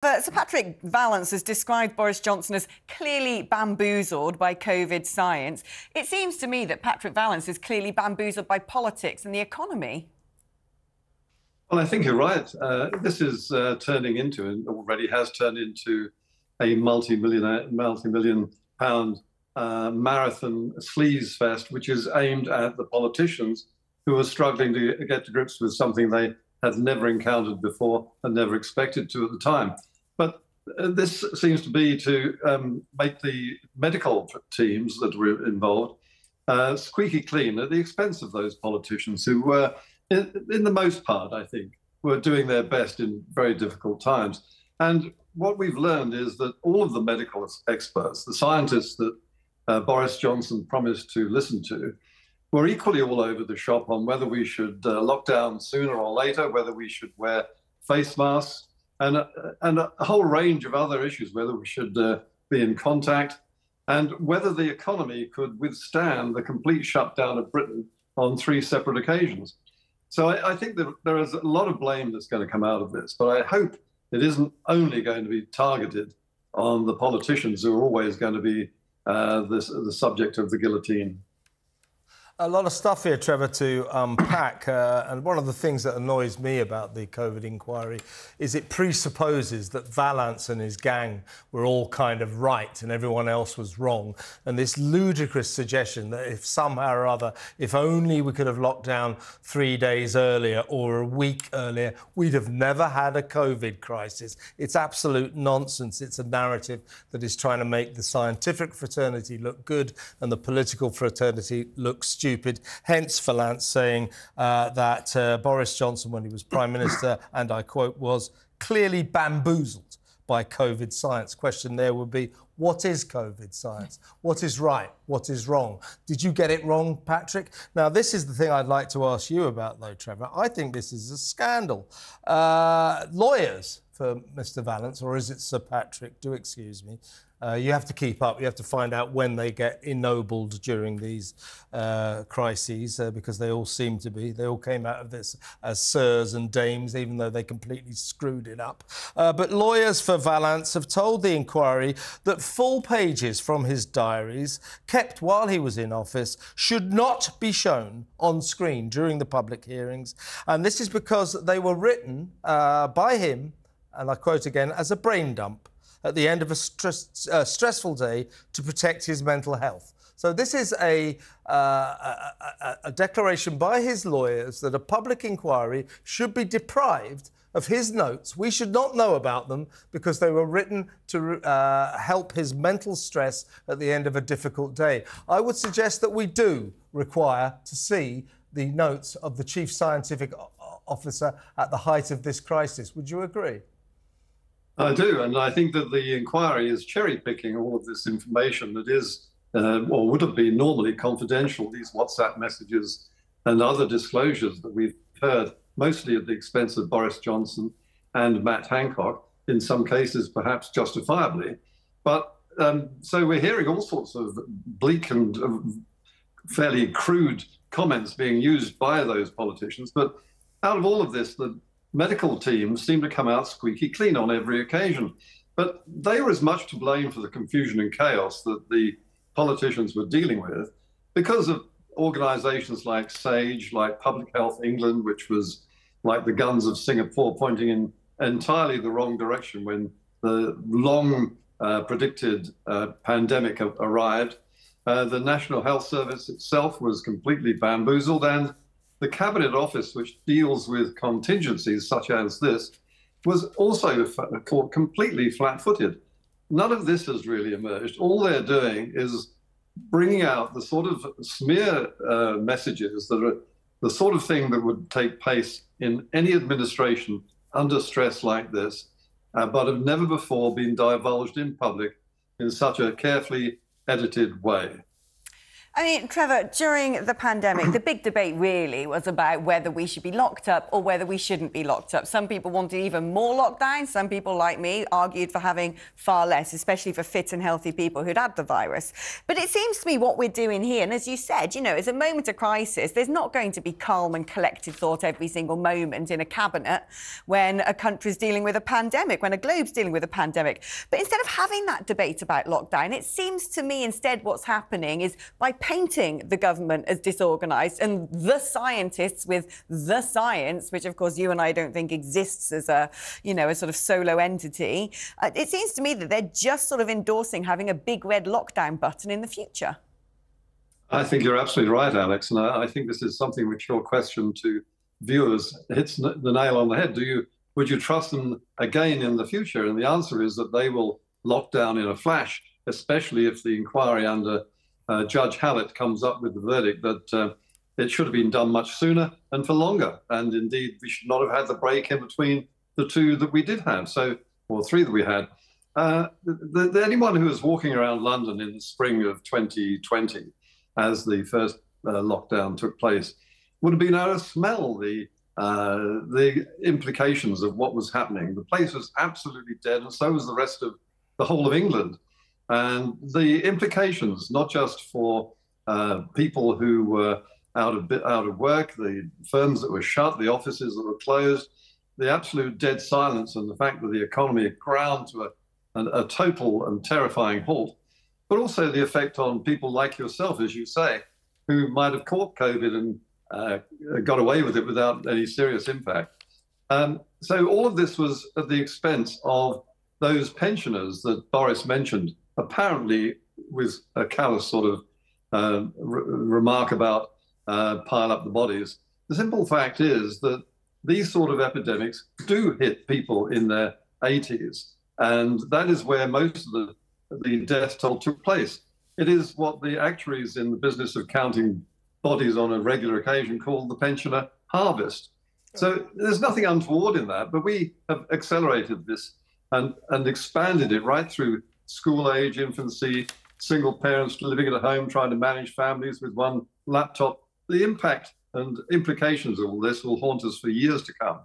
Sir Patrick Vallance has described Boris Johnson as clearly bamboozled by COVID science. It seems to me that Patrick Vallance is clearly bamboozled by politics and the economy. Well, I think you're right. This is turning into, and already has turned into, a multi-million pound marathon sleaze fest, which is aimed at the politicians who are struggling to get to grips with something they had never encountered before and never expected to at the time. But this seems to be to make the medical teams that were involved squeaky clean at the expense of those politicians who were, in the most part, I think, were doing their best in very difficult times. And what we've learned is that all of the medical experts, the scientists that Boris Johnson promised to listen to, were equally all over the shop on whether we should lock down sooner or later, whether we should wear face masks, and a whole range of other issues, whether we should be in contact, and whether the economy could withstand the complete shutdown of Britain on 3 separate occasions. So I think that there is a lot of blame that's going to come out of this, but I hope it isn't only going to be targeted on the politicians who are always going to be the subject of the guillotine. A lot of stuff here, Trevor, to unpack. And one of the things that annoys me about the COVID inquiry is it presupposes that Vallance and his gang were all kind of right and everyone else was wrong. And this ludicrous suggestion that if somehow or other, if only we could have locked down 3 days earlier or a week earlier, we'd have never had a COVID crisis. It's absolute nonsense. It's a narrative that is trying to make the scientific fraternity look good and the political fraternity look stupid. Hence, Vallance saying that Boris Johnson, when he was Prime Minister, and I quote, was clearly bamboozled by COVID science. Question there would be, what is COVID science? What is right? What is wrong? Did you get it wrong, Patrick? Now, this is the thing I'd like to ask you about, though, Trevor. I think this is a scandal. Lawyers for Mr. Vallance, or is it Sir Patrick? Do excuse me. You have to keep up. You have to find out when they get ennobled during these crises, because they all seem to be. They all came out of this as sirs and dames, even though they completely screwed it up. But lawyers for Vallance have told the inquiry that full pages from his diaries, kept while he was in office, should not be shown on screen during the public hearings. And this is because they were written by him, and I quote again, as a brain dump at the end of a stressful day to protect his mental health. So this is a declaration by his lawyers that a public inquiry should be deprived of his notes. We should not know about them because they were written to help his mental stress at the end of a difficult day. I would suggest that we do require to see the notes of the Chief Scientific Officer at the height of this crisis. Would you agree? I do, and I think that the inquiry is cherry-picking all of this information that is, or would have been normally confidential, these WhatsApp messages and other disclosures that we've heard, mostly at the expense of Boris Johnson and Matt Hancock, in some cases perhaps justifiably. But so we're hearing all sorts of bleak and fairly crude comments being used by those politicians. But out of all of this, the medical teams seem to come out squeaky clean on every occasion. But they were as much to blame for the confusion and chaos that the politicians were dealing with because of organisations like SAGE, like Public Health England, which was like the guns of Singapore, pointing in entirely the wrong direction when the long predicted pandemic arrived. The National Health Service itself was completely bamboozled, and the Cabinet Office, which deals with contingencies such as this, was also caught completely flat-footed. None of this has really emerged. All they're doing is bringing out the sort of smear messages that are the sort of thing that would take place in any administration under stress like this, but have never before been divulged in public in such a carefully edited way. I mean, Trevor, during the pandemic, the big debate really was about whether we should be locked up or whether we shouldn't be locked up. Some people wanted even more lockdown. Some people, like me, argued for having far less, especially for fit and healthy people who'd had the virus. But it seems to me what we're doing here, and as you said, you know, it's a moment of crisis. There's not going to be calm and collected thought every single moment in a cabinet when a country's dealing with a pandemic, when a globe's dealing with a pandemic. But instead of having that debate about lockdown, it seems to me instead what's happening is by painting the government as disorganised and the scientists with the science, which of course you and I don't think exists as a, you know, a sort of solo entity, it seems to me that they're just sort of endorsing having a big red lockdown button in the future. I think you're absolutely right, Alex, and I think this is something which your question to viewers hits the nail on the head. Would you trust them again in the future? And the answer is that they will lock down in a flash, especially if the inquiry under Judge Hallett comes up with the verdict that it should have been done much sooner and for longer. And indeed, we should not have had the break in between the two that we did have, or three that we had. Anyone who was walking around London in the spring of 2020, as the first lockdown took place, would have been able to smell the implications of what was happening. The place was absolutely dead, and so was the rest of the whole of England. And the implications, not just for people who were out of work, the firms that were shut, the offices that were closed, the absolute dead silence and the fact that the economy had ground to a total and terrifying halt, but also the effect on people like yourself, as you say, who might have caught COVID and got away with it without any serious impact. So all of this was at the expense of those pensioners that Boris mentioned, apparently with a callous sort of remark about pile up the bodies. The simple fact is that these sort of epidemics do hit people in their 80s, and that is where most of the death toll took place. It is what the actuaries in the business of counting bodies on a regular occasion call the pensioner harvest. So there's nothing untoward in that, but we have accelerated this and expanded it right through school age, infancy, single parents living at home, trying to manage families with one laptop. The impact and implications of all this will haunt us for years to come.